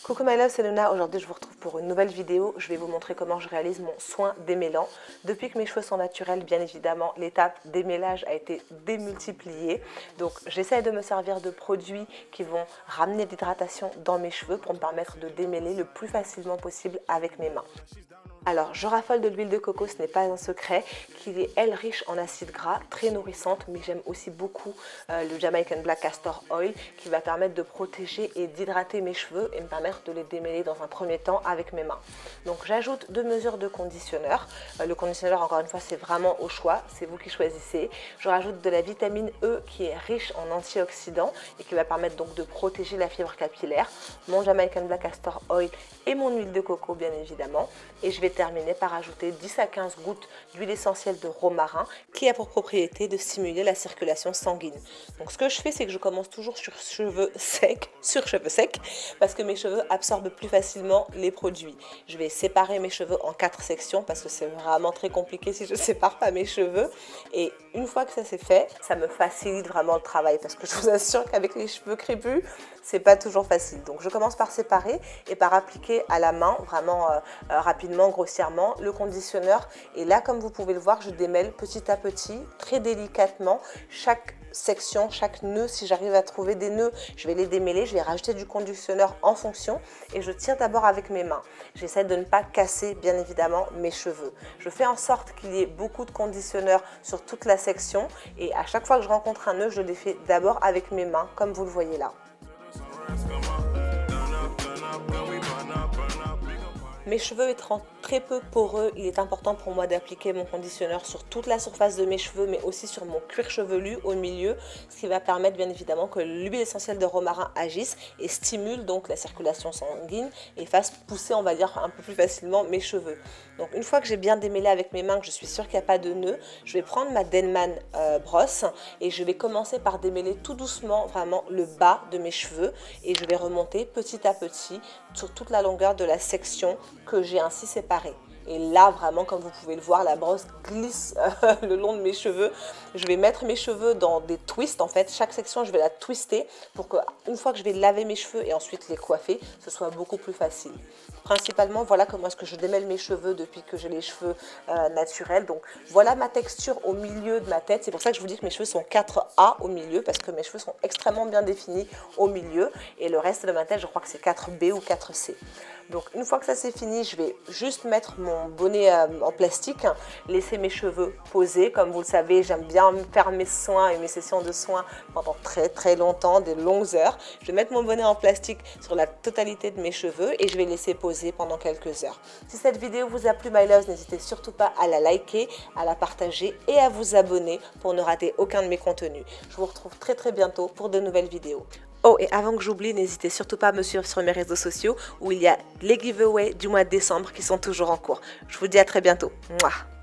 Coucou my love, c'est Luna. Aujourd'hui je vous retrouve pour une nouvelle vidéo. Je vais vous montrer comment je réalise mon soin démêlant. Depuis que mes cheveux sont naturels, bien évidemment, l'étape démêlage a été démultipliée. Donc j'essaie de me servir de produits qui vont ramener l'hydratation dans mes cheveux pour me permettre de démêler le plus facilement possible avec mes mains. Alors, je raffole de l'huile de coco, ce n'est pas un secret, qui est, elle, riche en acides gras, très nourrissante, mais j'aime aussi beaucoup le Jamaican Black Castor Oil, qui va permettre de protéger et d'hydrater mes cheveux et me permettre de les démêler dans un premier temps avec mes mains. Donc, j'ajoute 2 mesures de conditionneur. Le conditionneur, encore une fois, c'est vraiment au choix, c'est vous qui choisissez. Je rajoute de la vitamine E, qui est riche en antioxydants et qui va permettre donc de protéger la fibre capillaire. Mon Jamaican Black Castor Oil et mon huile de coco, bien évidemment. Et je vais terminer par ajouter 10 à 15 gouttes d'huile essentielle de romarin qui a pour propriété de stimuler la circulation sanguine. Donc ce que je fais, c'est que je commence toujours sur cheveux secs, parce que mes cheveux absorbent plus facilement les produits. Je vais séparer mes cheveux en 4 sections parce que c'est vraiment très compliqué si je ne sépare pas mes cheveux. Et une fois que ça c'est fait, ça me facilite vraiment le travail parce que je vous assure qu'avec les cheveux crépus, c'est pas toujours facile. Donc je commence par séparer et par appliquer à la main, vraiment rapidement, grossièrement, le conditionneur. Et là, comme vous pouvez le voir, je démêle petit à petit, très délicatement, chaque section, chaque nœud. Si j'arrive à trouver des nœuds, je vais les démêler, je vais rajouter du conditionneur en fonction et je tire d'abord avec mes mains. J'essaie de ne pas casser, bien évidemment, mes cheveux. Je fais en sorte qu'il y ait beaucoup de conditionneur sur toute la section et à chaque fois que je rencontre un nœud, je le défais d'abord avec mes mains, comme vous le voyez là. Mes cheveux étant très peu poreux, il est important pour moi d'appliquer mon conditionneur sur toute la surface de mes cheveux, mais aussi sur mon cuir chevelu au milieu, ce qui va permettre bien évidemment que l'huile essentielle de romarin agisse et stimule donc la circulation sanguine et fasse pousser, on va dire, un peu plus facilement mes cheveux. Donc une fois que j'ai bien démêlé avec mes mains, que je suis sûre qu'il n'y a pas de nœud, je vais prendre ma Denman brosse et je vais commencer par démêler tout doucement vraiment le bas de mes cheveux et je vais remonter petit à petit sur toute la longueur de la section que j'ai ainsi séparée. Et là, vraiment, comme vous pouvez le voir, la brosse glisse le long de mes cheveux. Je vais mettre mes cheveux dans des twists, en fait. Chaque section, je vais la twister pour qu'une fois que je vais laver mes cheveux et ensuite les coiffer, ce soit beaucoup plus facile. Principalement, voilà comment est-ce que je démêle mes cheveux depuis que j'ai les cheveux naturels. Donc, voilà ma texture au milieu de ma tête. C'est pour ça que je vous dis que mes cheveux sont 4A au milieu, parce que mes cheveux sont extrêmement bien définis au milieu. Et le reste de ma tête, je crois que c'est 4B ou 4C. Donc, une fois que ça c'est fini, je vais juste mettre mon bonnet en plastique, laisser mes cheveux posés. Comme vous le savez, j'aime bien faire mes soins et mes sessions de soins pendant très longtemps, des longues heures. Je vais mettre mon bonnet en plastique sur la totalité de mes cheveux et je vais laisser poser pendant quelques heures. Si cette vidéo vous a plu, my loves, n'hésitez surtout pas à la liker, à la partager et à vous abonner pour ne rater aucun de mes contenus. Je vous retrouve très bientôt pour de nouvelles vidéos. Oh, et avant que j'oublie, n'hésitez surtout pas à me suivre sur mes réseaux sociaux où il y a les giveaways du mois de décembre qui sont toujours en cours. Je vous dis à très bientôt. Mouah.